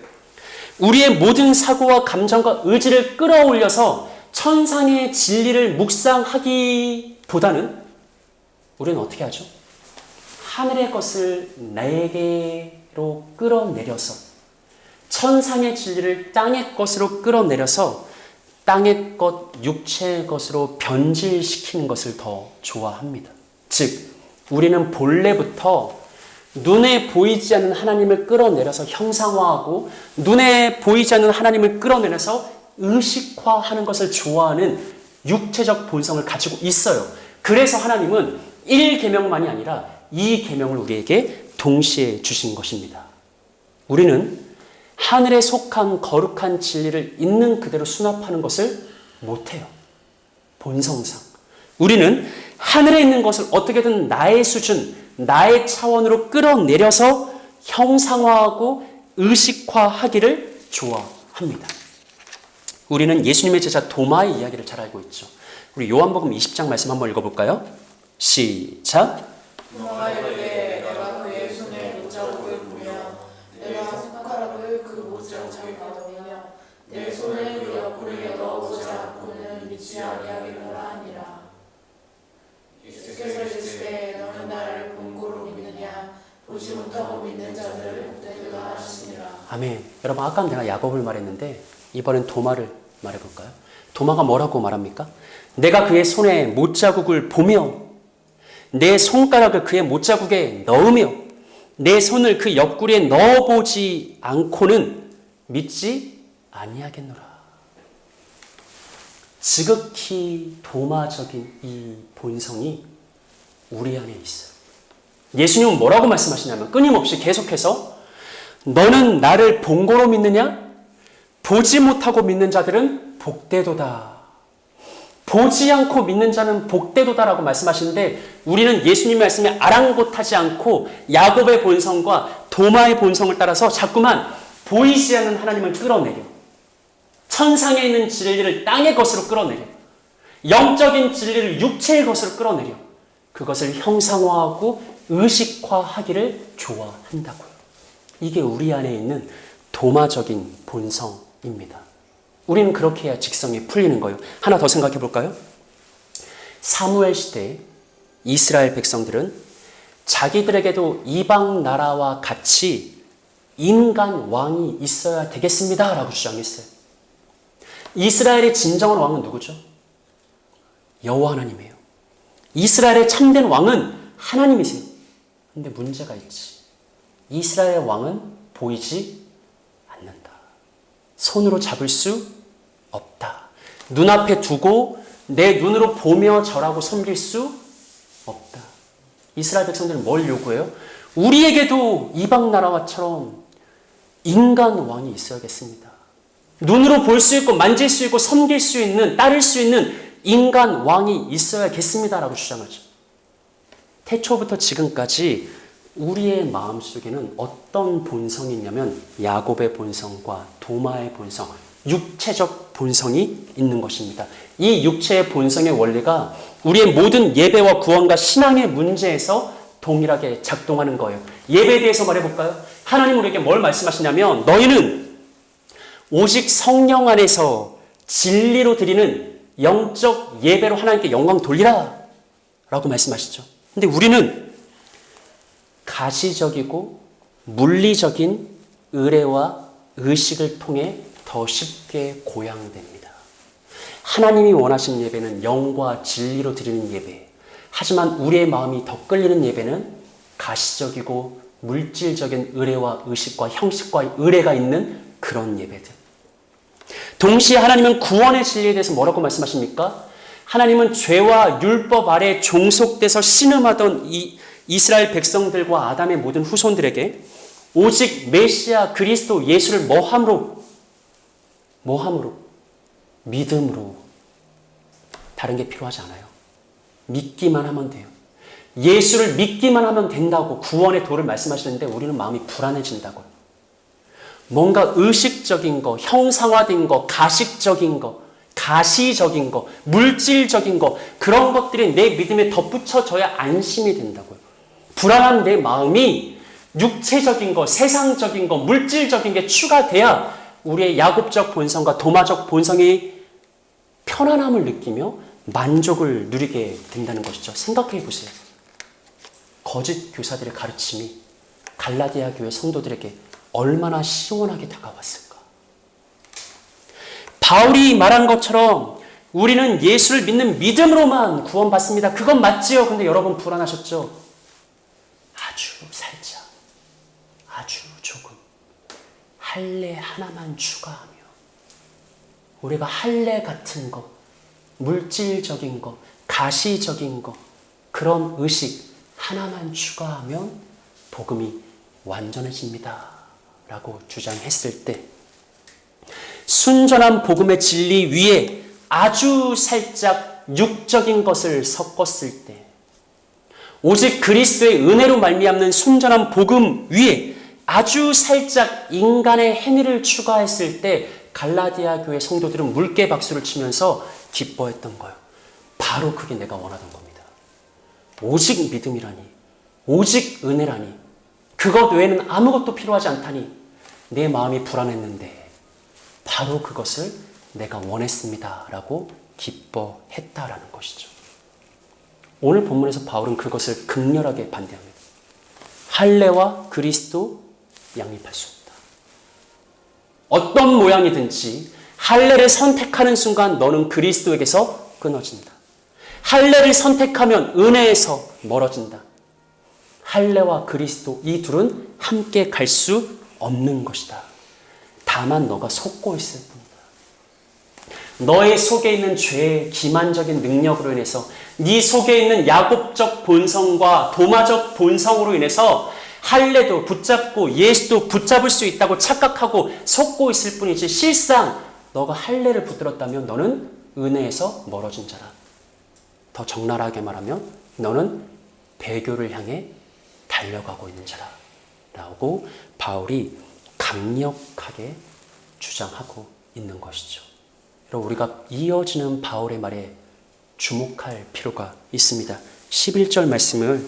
Speaker 1: 우리의 모든 사고와 감정과 의지를 끌어올려서 천상의 진리를 묵상하기보다는 우리는 어떻게 하죠? 하늘의 것을 내게로 끌어내려서 천상의 진리를 땅의 것으로 끌어내려서 땅의 것, 육체의 것으로 변질시키는 것을 더 좋아합니다. 즉, 우리는 본래부터 눈에 보이지 않는 하나님을 끌어내려서 형상화하고 눈에 보이지 않는 하나님을 끌어내려서 의식화하는 것을 좋아하는 육체적 본성을 가지고 있어요. 그래서 하나님은 1계명만이 아니라 2계명을 우리에게 동시에 주신 것입니다. 우리는 하늘에 속한 거룩한 진리를 있는 그대로 수납하는 것을 못해요. 본성상. 우리는 하늘에 있는 것을 어떻게든 나의 수준, 나의 차원으로 끌어내려서 형상화하고 의식화하기를 좋아합니다. 우리는 예수님의 제자 도마의 이야기를 잘 알고 있죠. 우리 요한복음 20장 말씀 한번 읽어볼까요? 시작.
Speaker 2: 도마가 이르되 내가 그의 손에 못자국을 보며 내가 손가락을 그 못자국에 넣으며 내 손을 그 옆구리에 넣어보지 않고는 믿지 아니하겠노라 하니라. 예수께서 이르시되 너는 나를 본고로 믿느냐 보지 못하고 믿는 자들을 복되도다 하시니라.
Speaker 1: 아멘. 여러분, 아까 내가 야곱을 말했는데 이번엔 도마를 말해볼까요? 도마가 뭐라고 말합니까? 내가 그의 손에 못자국을 보며 내 손가락을 그의 못자국에 넣으며 내 손을 그 옆구리에 넣어보지 않고는 믿지 아니하겠노라. 지극히 도마적인 이 본성이 우리 안에 있어요. 예수님은 뭐라고 말씀하시냐면 끊임없이 계속해서 너는 나를 본고로 믿느냐? 보지 못하고 믿는 자들은 복되도다. 보지 않고 믿는 자는 복되도다라고 말씀하시는데 우리는 예수님 말씀에 아랑곳하지 않고 야곱의 본성과 도마의 본성을 따라서 자꾸만 보이지 않는 하나님을 끌어내려 천상에 있는 진리를 땅의 것으로 끌어내려 영적인 진리를 육체의 것으로 끌어내려 그것을 형상화하고 의식화하기를 좋아한다고요. 이게 우리 안에 있는 도마적인 본성입니다. 우리는 그렇게 해야 직성이 풀리는 거예요. 하나 더 생각해 볼까요? 사무엘 시대에 이스라엘 백성들은 자기들에게도 이방 나라와 같이 인간 왕이 있어야 되겠습니다 라고 주장했어요. 이스라엘의 진정한 왕은 누구죠? 여호와 하나님이에요. 이스라엘의 참된 왕은 하나님이세요. 근데 문제가 있지. 이스라엘의 왕은 보이지 않는다. 손으로 잡을 수 없다. 눈앞에 두고 내 눈으로 보며 절하고 섬길 수 없다. 이스라엘 백성들은 뭘 요구해요? 우리에게도 이방 나라와처럼 인간 왕이 있어야겠습니다. 눈으로 볼 수 있고 만질 수 있고 섬길 수 있는, 따를 수 있는 인간 왕이 있어야겠습니다라고 주장하죠. 태초부터 지금까지 우리의 마음속에는 어떤 본성이 있냐면 야곱의 본성과 도마의 본성, 육체적 본성이 있는 것입니다. 이 육체의 본성의 원리가 우리의 모든 예배와 구원과 신앙의 문제에서 동일하게 작동하는 거예요. 예배에 대해서 말해볼까요? 하나님 우리에게 뭘 말씀하시냐면 너희는 오직 성령 안에서 진리로 드리는 영적 예배로 하나님께 영광 돌리라 라고 말씀하시죠. 근데 우리는 가시적이고 물리적인 의례와 의식을 통해 더 쉽게 고양됩니다. 하나님이 원하시는 예배는 영과 진리로 드리는 예배. 하지만 우리의 마음이 더 끌리는 예배는 가시적이고 물질적인 의례와 의식과 형식과 의례가 있는 그런 예배들. 동시에 하나님은 구원의 진리에 대해서 뭐라고 말씀하십니까? 하나님은 죄와 율법 아래 종속돼서 신음하던 이 이스라엘 백성들과 아담의 모든 후손들에게 오직 메시아 그리스도 예수를 뭐함으로? 믿음으로. 다른 게 필요하지 않아요. 믿기만 하면 돼요. 예수를 믿기만 하면 된다고 구원의 도를 말씀하시는데 우리는 마음이 불안해진다고요. 뭔가 의식적인 거, 형상화된 거, 가식적인 거, 가시적인 거, 물질적인 거, 그런 것들이 내 믿음에 덧붙여져야 안심이 된다고요. 불안한 내 마음이 육체적인 거, 세상적인 거, 물질적인 게 추가돼야 우리의 야곱적 본성과 도마적 본성이 편안함을 느끼며 만족을 누리게 된다는 것이죠. 생각해 보세요. 거짓 교사들의 가르침이 갈라디아 교회 성도들에게 얼마나 시원하게 다가왔을까. 바울이 말한 것처럼 우리는 예수를 믿는 믿음으로만 구원받습니다. 그건 맞지요. 근데 여러분 불안하셨죠? 아주 살짝, 아주 조금 할례 하나만 추가하며 우리가 할례 같은 거, 물질적인 거, 가시적인 거, 그런 의식 하나만 추가하면 복음이 완전해집니다 라고 주장했을 때 순전한 복음의 진리 위에 아주 살짝 육적인 것을 섞었을 때 오직 그리스도의 은혜로 말미암는 순전한 복음 위에 아주 살짝 인간의 행위를 추가했을 때 갈라디아 교회 성도들은 물개 박수를 치면서 기뻐했던 거예요. 바로 그게 내가 원하던 겁니다. 오직 믿음이라니, 오직 은혜라니, 그것 외에는 아무것도 필요하지 않다니 내 마음이 불안했는데 바로 그것을 내가 원했습니다 라고 기뻐했다라는 것이죠. 오늘 본문에서 바울은 그것을 극렬하게 반대합니다. 할례와 그리스도 양립할 수 없다. 어떤 모양이든지 할례를 선택하는 순간 너는 그리스도에게서 끊어진다. 할례를 선택하면 은혜에서 멀어진다. 할례와 그리스도 이 둘은 함께 갈 수 없는 것이다. 다만 너가 속고 있을 뿐이다. 너의 속에 있는 죄의 기만적인 능력으로 인해서 네 속에 있는 야곱적 본성과 도마적 본성으로 인해서 할례도 붙잡고 예수도 붙잡을 수 있다고 착각하고 속고 있을 뿐이지 실상 너가 할례를 붙들었다면 너는 은혜에서 멀어진 자라. 더 적나라하게 말하면 너는 배교를 향해 달려가고 있는 자라 라고 바울이 강력하게 주장하고 있는 것이죠. 여러분 우리가 이어지는 바울의 말에 주목할 필요가 있습니다. 11절 말씀을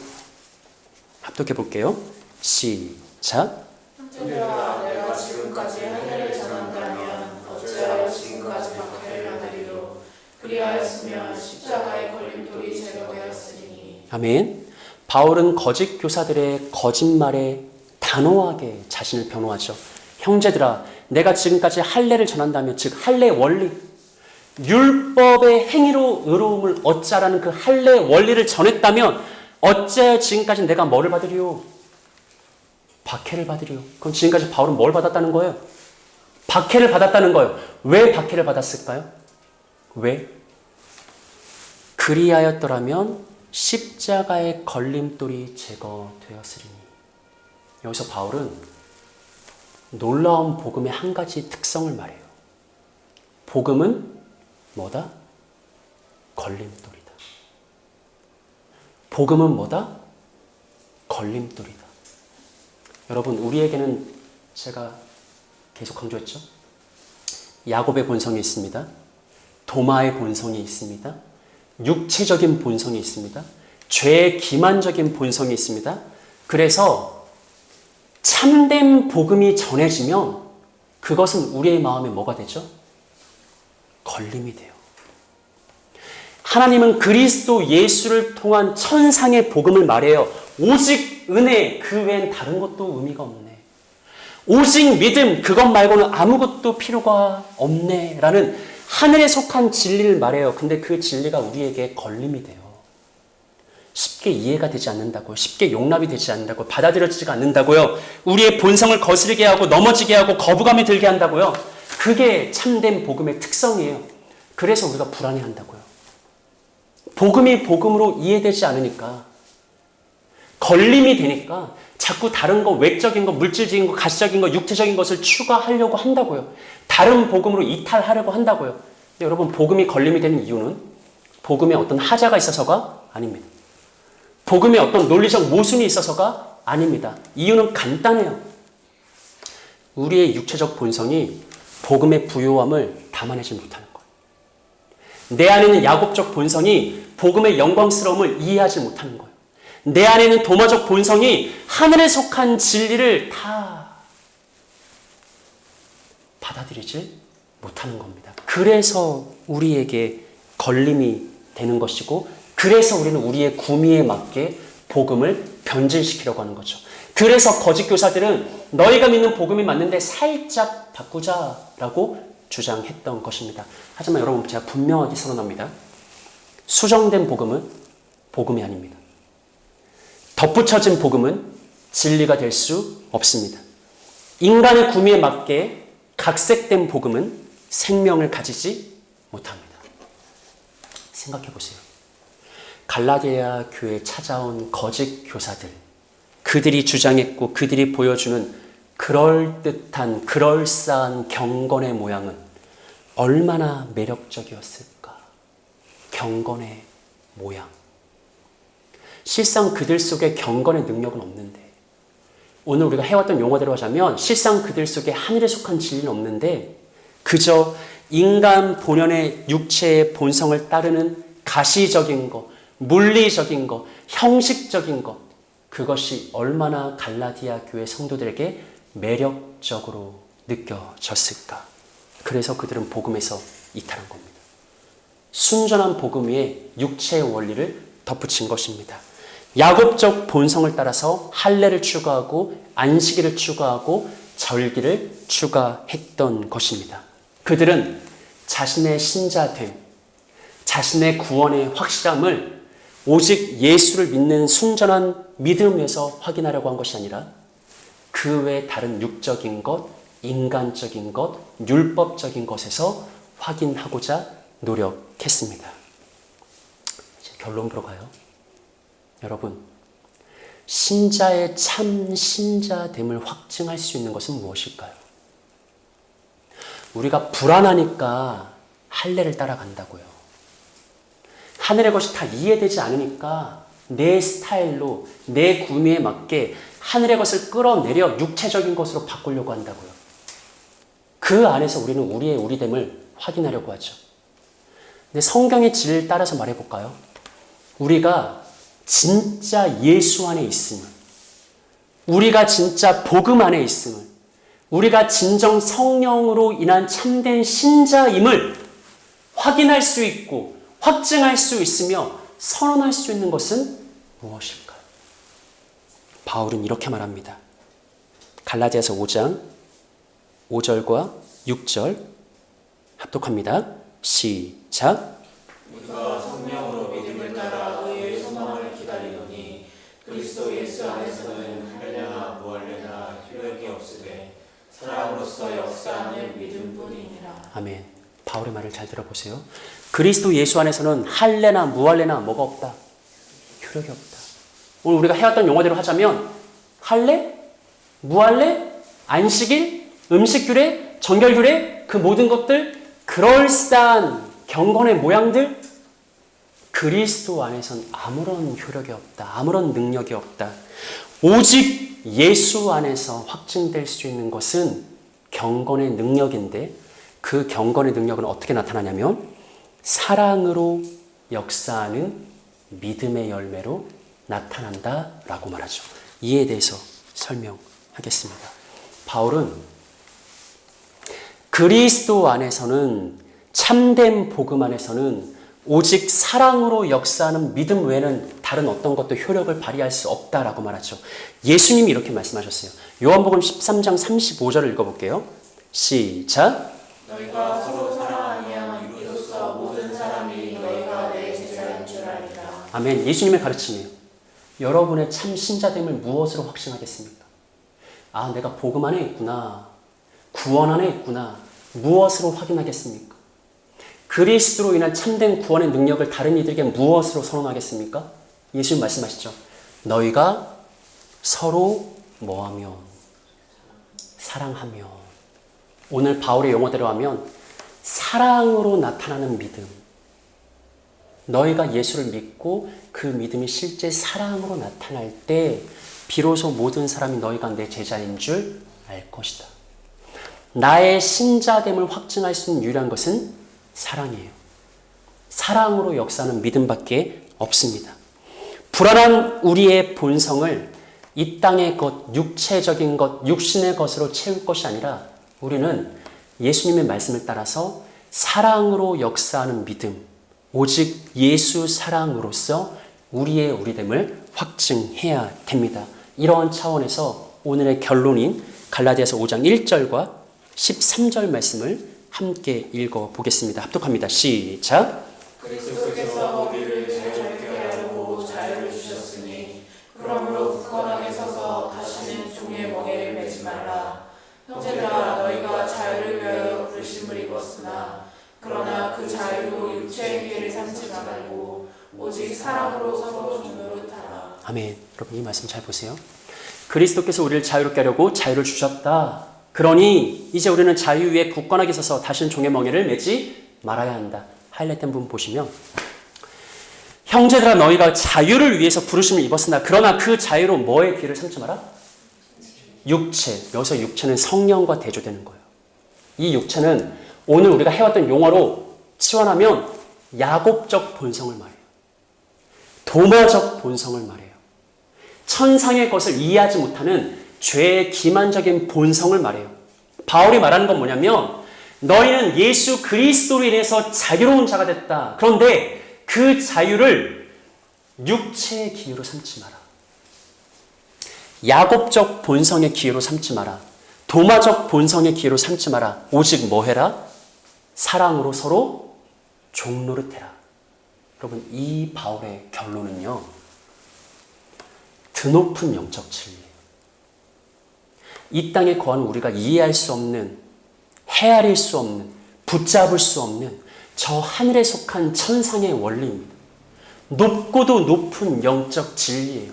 Speaker 1: 합독해 볼게요. 시작.
Speaker 2: 형제들아 내가 지금까지 할례를 전한다면 어찌하여 지금까지 박해를 하느리요. 그리하였으면 십자가의 걸림돌이 제거되었으니.
Speaker 1: 아멘. 바울은 거짓 교사들의 거짓말에 단호하게 자신을 변호하죠. 형제들아, 내가 지금까지 할례를 전한다면, 즉 할례 원리, 율법의 행위로 의로움을 얻자라는 그 할례 원리를 전했다면 어째 지금까지 내가 뭐를 받으리요? 박해를 받으리요. 그럼 지금까지 바울은 뭘 받았다는 거예요? 박해를 받았다는 거예요. 왜 박해를 받았을까요? 왜? 그리하였더라면 십자가의 걸림돌이 제거되었으리니. 여기서 바울은 놀라운 복음의 한 가지 특성을 말해요. 복음은 뭐다? 걸림돌이다. 복음은 뭐다? 걸림돌이다. 여러분, 우리에게는 제가 계속 강조했죠? 야곱의 본성이 있습니다. 도마의 본성이 있습니다. 육체적인 본성이 있습니다. 죄의 기만적인 본성이 있습니다. 그래서 참된 복음이 전해지면 그것은 우리의 마음에 뭐가 되죠? 걸림이 돼요. 하나님은 그리스도 예수를 통한 천상의 복음을 말해요. 오직 은혜, 그 외엔 다른 것도 의미가 없네. 오직 믿음, 그것 말고는 아무것도 필요가 없네 라는 하늘에 속한 진리를 말해요. 근데 그 진리가 우리에게 걸림이 돼요. 쉽게 이해가 되지 않는다고요. 쉽게 용납이 되지 않는다고요. 받아들여지지가 않는다고요. 우리의 본성을 거스르게 하고 넘어지게 하고 거부감이 들게 한다고요. 그게 참된 복음의 특성이에요. 그래서 우리가 불안해한다고요. 복음이 복음으로 이해되지 않으니까, 걸림이 되니까 자꾸 다른 거, 외적인 거, 물질적인 거, 가시적인 거, 육체적인 것을 추가하려고 한다고요. 다른 복음으로 이탈하려고 한다고요. 여러분, 복음이 걸림이 되는 이유는 복음에 어떤 하자가 있어서가 아닙니다. 복음에 어떤 논리적 모순이 있어서가 아닙니다. 이유는 간단해요. 우리의 육체적 본성이 복음의 부요함을 담아내지 못하는 거예요. 내 안에 있는 야곱적 본성이 복음의 영광스러움을 이해하지 못하는 거예요. 내 안에 있는 도마적 본성이 하늘에 속한 진리를 다 받아들이지 못하는 겁니다. 그래서 우리에게 걸림이 되는 것이고, 그래서 우리는 우리의 구미에 맞게 복음을 변질시키려고 하는 거죠. 그래서 거짓 교사들은 너희가 믿는 복음이 맞는데 살짝 바꾸자라고 주장했던 것입니다. 하지만 여러분, 제가 분명하게 선언합니다. 수정된 복음은 복음이 아닙니다. 덧붙여진 복음은 진리가 될 수 없습니다. 인간의 구미에 맞게 각색된 복음은 생명을 가지지 못합니다. 생각해 보세요. 갈라디아 교회에 찾아온 거짓 교사들, 그들이 주장했고 그들이 보여주는 그럴듯한, 그럴싸한 경건의 모양은 얼마나 매력적이었을까? 경건의 모양. 실상 그들 속에 경건의 능력은 없는데, 오늘 우리가 해왔던 용어대로 하자면 실상 그들 속에 하늘에 속한 진리는 없는데 그저 인간 본연의 육체의 본성을 따르는 가시적인 것, 물리적인 것, 형식적인 것, 그것이 얼마나 갈라디아 교회 성도들에게 매력적으로 느껴졌을까? 그래서 그들은 복음에서 이탈한 겁니다. 순전한 복음 위에 육체의 원리를 덧붙인 것입니다. 야곱적 본성을 따라서 할례를 추가하고 안식일을 추가하고 절기를 추가했던 것입니다. 그들은 자신의 신자됨, 자신의 구원의 확실함을 오직 예수를 믿는 순전한 믿음에서 확인하려고 한 것이 아니라 그 외 다른 육적인 것, 인간적인 것, 율법적인 것에서 확인하고자 노력했습니다. 이제 결론부로 가요. 여러분, 신자의 참 신자됨을 확증할 수 있는 것은 무엇일까요? 우리가 불안하니까 할례를 따라간다고요. 하늘의 것이 다 이해되지 않으니까 내 스타일로, 내 구미에 맞게 하늘의 것을 끌어내려 육체적인 것으로 바꾸려고 한다고요. 그 안에서 우리는 우리의 우리됨을 확인하려고 하죠. 근데 성경의 진리를 따라서 말해볼까요? 우리가 진짜 예수 안에 있음을, 우리가 진짜 복음 안에 있음을, 우리가 진정 성령으로 인한 참된 신자임을 확인할 수 있고 확증할 수 있으며 선언할 수 있는 것은 무엇일까요? 바울은 이렇게 말합니다. 갈라디아서 5장 5절과 6절 합독합니다. 시작.
Speaker 2: 우리가 성령으로 믿음을 따라 의의 소망을 기다리노니 그리스도 예수 안에서는 할례나 무할례나 효력이 없으되 사랑으로서 역사하는 믿음뿐이니라.
Speaker 1: 아멘. 바울의 말을 잘 들어보세요. 그리스도 예수 안에서는 할례나 무할례나 뭐가 없다? 효력이 없다. 오늘 우리가 해왔던 용어대로 하자면 할례, 무할례, 안식일, 음식규례, 정결규례 그 모든 것들 그럴싸한 경건의 모양들 그리스도 안에선 아무런 효력이 없다. 아무런 능력이 없다. 오직 예수 안에서 확증될 수 있는 것은 경건의 능력인데 그 경건의 능력은 어떻게 나타나냐면 사랑으로 역사하는 믿음의 열매로 나타난다라고 말하죠. 이에 대해서 설명하겠습니다. 바울은 그리스도 안에서는 참된 복음 안에서는 오직 사랑으로 역사하는 믿음 외에는 다른 어떤 것도 효력을 발휘할 수 없다라고 말하죠. 예수님이 이렇게 말씀하셨어요. 요한복음 13장 35절을 읽어볼게요. 시작.
Speaker 2: 너희가 서로 사랑하면 이로써 모든 사람이 너희가 내 제자인 줄 알리라.
Speaker 1: 아멘. 예수님의 가르침이에요. 여러분의 참 신자됨을 무엇으로 확신하겠습니까? 아, 내가 복음 안에 있구나. 구원 안에 있구나. 무엇으로 확인하겠습니까? 그리스도로 인한 참된 구원의 능력을 다른 이들에게 무엇으로 선언하겠습니까? 예수님 말씀하시죠. 너희가 서로 뭐하며? 사랑하며. 오늘 바울의 용어대로 하면 사랑으로 나타나는 믿음. 너희가 예수를 믿고 그 믿음이 실제 사랑으로 나타날 때 비로소 모든 사람이 너희가 내 제자인 줄 알 것이다. 나의 신자됨을 확증할 수 있는 유일한 것은 사랑이에요. 사랑으로 역사하는 믿음밖에 없습니다. 불안한 우리의 본성을 이 땅의 것, 육체적인 것, 육신의 것으로 채울 것이 아니라 우리는 예수님의 말씀을 따라서 사랑으로 역사하는 믿음, 오직 예수 사랑으로서 우리의 우리됨을 확증해야 됩니다. 이러한 차원에서 오늘의 결론인 갈라디아서 5장 1절과 13절 말씀을 함께 읽어보겠습니다. 합독합니다. 시작.
Speaker 2: 그리스도께서 우리를 자유롭게 하려고 자유를 주셨으니 그러므로 굳건하게 서서 다시는 종의 멍에를 매지 말라. 형제들아 너희가 자유를 위하여 부르심을 입었으나 그러나 그 자유로 육체의 행위를 삼지 말고 오직 사랑으로 서로 종노릇하라.
Speaker 1: 아멘. 여러분 이 말씀 잘 보세요. 그리스도께서 우리를 자유롭게 하려고 자유를 주셨다. 그러니 이제 우리는 자유 위에 굳건하게 서서 다시는 종의 멍에를 매지 말아야 한다. 하이라이트한 부분 보시면 형제들아 너희가 자유를 위해서 부르심을 입었으나 그러나 그 자유로 뭐의 귀를 삼지 마라? 육체. 여기서 육체는 성령과 대조되는 거예요. 이 육체는 오늘 우리가 해왔던 용어로 치환하면 야곱적 본성을 말해요. 도마적 본성을 말해요. 천상의 것을 이해하지 못하는 죄의 기만적인 본성을 말해요. 바울이 말하는 건 뭐냐면 너희는 예수 그리스도로 인해서 자유로운 자가 됐다. 그런데 그 자유를 육체의 기회로 삼지 마라. 야곱적 본성의 기회로 삼지 마라. 도마적 본성의 기회로 삼지 마라. 오직 뭐 해라? 사랑으로 서로 종노릇해라. 여러분 이 바울의 결론은요. 드높은 영적 진리예요. 이 땅에 거하는 우리가 이해할 수 없는, 헤아릴 수 없는, 붙잡을 수 없는 저 하늘에 속한 천상의 원리입니다. 높고도 높은 영적 진리예요.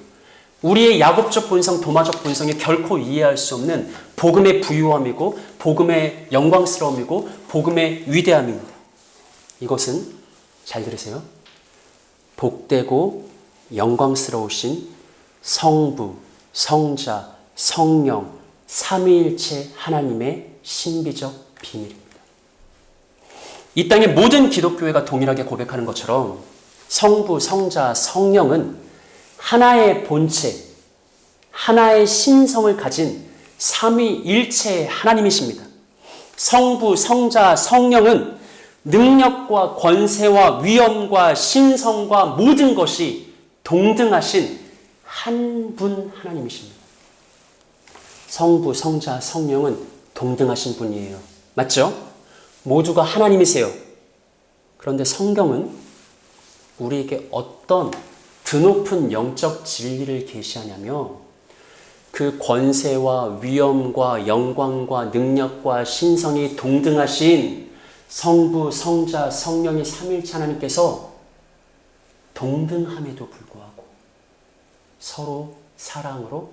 Speaker 1: 우리의 야곱적 본성, 도마적 본성이 결코 이해할 수 없는 복음의 부유함이고 복음의 영광스러움이고 복음의 위대함입니다. 이것은 잘 들으세요. 복되고 영광스러우신 성부, 성자, 성령, 삼위일체 하나님의 신비적 비밀입니다. 이 땅의 모든 기독교회가 동일하게 고백하는 것처럼 성부, 성자, 성령은 하나의 본체, 하나의 신성을 가진 삼위일체의 하나님이십니다. 성부, 성자, 성령은 능력과 권세와 위엄과 신성과 모든 것이 동등하신 한 분 하나님이십니다. 성부, 성자, 성령은 동등하신 분이에요. 맞죠? 모두가 하나님이세요. 그런데 성경은 우리에게 어떤 드높은 영적 진리를 계시하냐며 그 권세와 위엄과 영광과 능력과 신성이 동등하신 성부, 성자, 성령의 삼위일체 하나님께서 동등함에도 불구하고 서로 사랑으로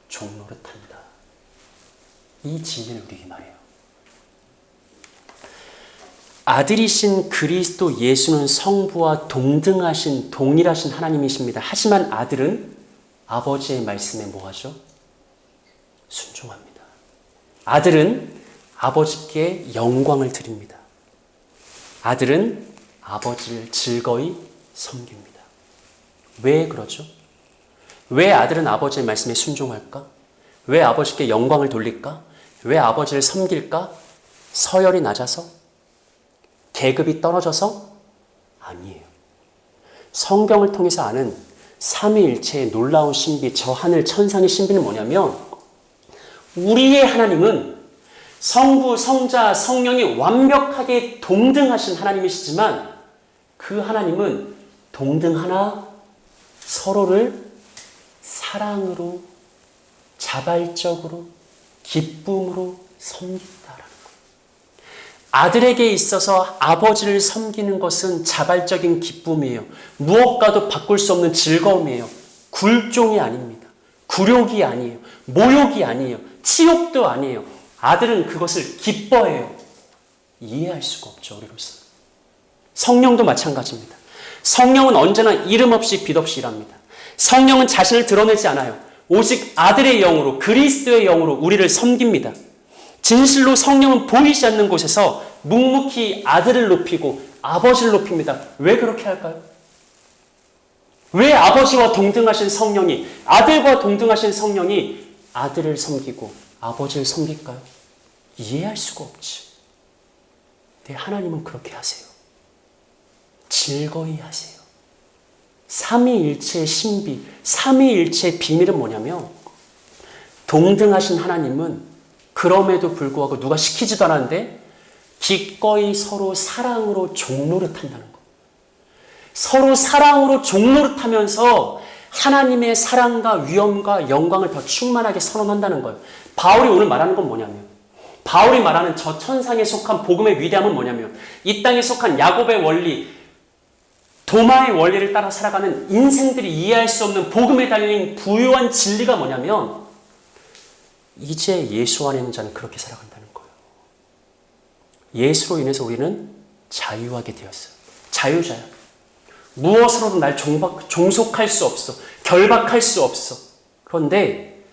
Speaker 1: 종노릇한다. 이 진리를 우리에게 말해요. 아들이신 그리스도 예수는 성부와 동등하신 동일하신 하나님이십니다. 하지만 아들은 아버지의 말씀에 뭐하죠? 순종합니다. 아들은 아버지께 영광을 드립니다. 아들은 아버지를 즐거이 섬깁니다. 왜 그러죠? 왜 아들은 아버지의 말씀에 순종할까? 왜 아버지께 영광을 돌릴까? 왜 아버지를 섬길까? 서열이 낮아서? 계급이 떨어져서? 아니에요. 성경을 통해서 아는 삼위일체의 놀라운 신비, 저 하늘 천상의 신비는 뭐냐면 우리의 하나님은 성부, 성자, 성령이 완벽하게 동등하신 하나님이시지만 그 하나님은 동등하나 서로를 사랑으로, 자발적으로, 기쁨으로 섬긴다라는 거예요. 아들에게 있어서 아버지를 섬기는 것은 자발적인 기쁨이에요. 무엇과도 바꿀 수 없는 즐거움이에요. 굴종이 아닙니다. 굴욕이 아니에요. 모욕이 아니에요. 치욕도 아니에요. 아들은 그것을 기뻐해요. 이해할 수가 없죠, 우리로서. 성령도 마찬가지입니다. 성령은 언제나 이름 없이 빛 없이 일합니다. 성령은 자신을 드러내지 않아요. 오직 아들의 영으로, 그리스도의 영으로 우리를 섬깁니다. 진실로 성령은 보이지 않는 곳에서 묵묵히 아들을 높이고 아버지를 높입니다. 왜 그렇게 할까요? 왜 아버지와 동등하신 성령이, 아들과 동등하신 성령이 아들을 섬기고 아버지를 섬길까요? 이해할 수가 없지. 근데 하나님은 그렇게 하세요. 즐거이 하세요. 삼위일체의 신비, 삼위일체의 비밀은 뭐냐면 동등하신 하나님은 그럼에도 불구하고 누가 시키지도 않았는데 기꺼이 서로 사랑으로 종노릇한다는 거. 서로 사랑으로 종노릇하면서 하나님의 사랑과 위엄과 영광을 더 충만하게 선언한다는 거예요. 바울이 오늘 말하는 건 뭐냐면, 바울이 말하는 저 천상에 속한 복음의 위대함은 뭐냐면 이 땅에 속한 야곱의 원리, 도마의 원리를 따라 살아가는 인생들이 이해할 수 없는 복음에 달린 부유한 진리가 뭐냐면 이제 예수 안에 있는 자는 그렇게 살아간다는 거예요. 예수로 인해서 우리는 자유하게 되었어요. 자유자야. 무엇으로도 날 종속할 수 없어. 결박할 수 없어. 그런데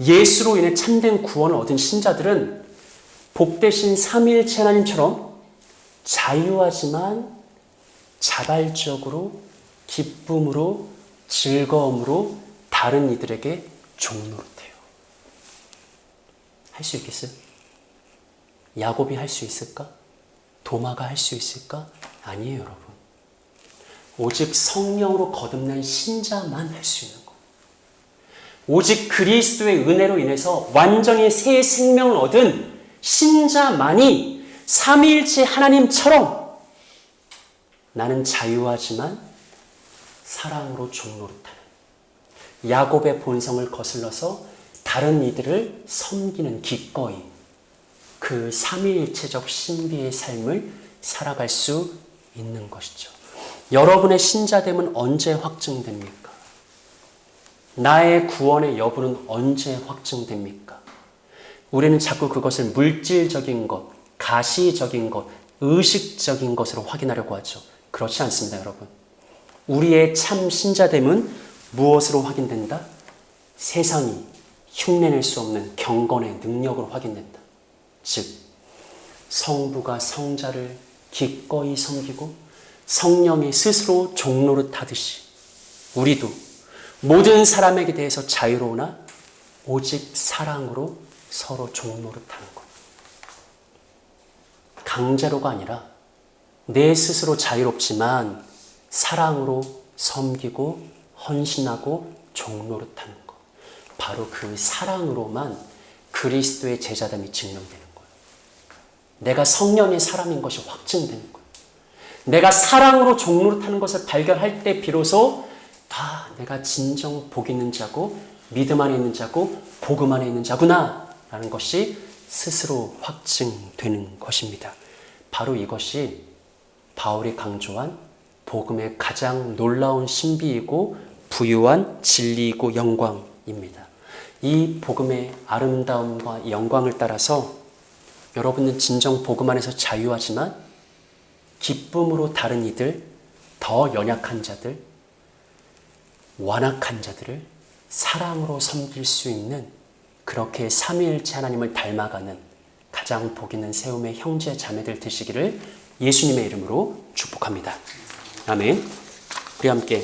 Speaker 1: 예수로 인해 참된 구원을 얻은 신자들은 복되신 삼위일체 하나님처럼 자유하지만 자발적으로, 기쁨으로, 즐거움으로 다른 이들에게 종노릇해요. 할 수 있겠어요? 야곱이 할 수 있을까? 도마가 할 수 있을까? 아니에요, 여러분. 오직 성령으로 거듭난 신자만 할 수 있는 거예요. 오직 그리스도의 은혜로 인해서 완전히 새 생명을 얻은 신자만이 삼위일체 하나님처럼 나는 자유하지만 사랑으로 종노릇하는 야곱의 본성을 거슬러서 다른 이들을 섬기는 기꺼이 그 삼위일체적 신비의 삶을 살아갈 수 있는 것이죠. 여러분의 신자됨은 언제 확증됩니까? 나의 구원의 여부는 언제 확증됩니까? 우리는 자꾸 그것을 물질적인 것, 가시적인 것, 의식적인 것으로 확인하려고 하죠. 그렇지 않습니다, 여러분. 우리의 참 신자됨은 무엇으로 확인된다? 세상이 흉내낼 수 없는 경건의 능력으로 확인된다. 즉, 성부가 성자를 기꺼이 섬기고 성령이 스스로 종노릇하듯이 우리도 모든 사람에게 대해서 자유로우나 오직 사랑으로 서로 종노릇하는 것. 강제로가 아니라 내 스스로 자유롭지만 사랑으로 섬기고 헌신하고 종노릇하는 것. 바로 그 사랑으로만 그리스도의 제자됨이 증명되는 거예요. 내가 성령의 사람인 것이 확증되는 거예요. 내가 사랑으로 종노릇하는 것을 발견할 때 비로소 내가 진정 복 있는 자고 믿음 안에 있는 자고 복음 안에 있는 자구나 라는 것이 스스로 확증되는 것입니다. 바로 이것이 바울이 강조한 복음의 가장 놀라운 신비이고 부유한 진리이고 영광입니다. 이 복음의 아름다움과 영광을 따라서 여러분은 진정 복음 안에서 자유하지만 기쁨으로 다른 이들, 더 연약한 자들, 완악한 자들을 사랑으로 섬길 수 있는 그렇게 삼위일체 하나님을 닮아가는 가장 복 있는 세움의 형제 자매들 되시기를 예수님의 이름으로 축복합니다. 아멘. 우리 함께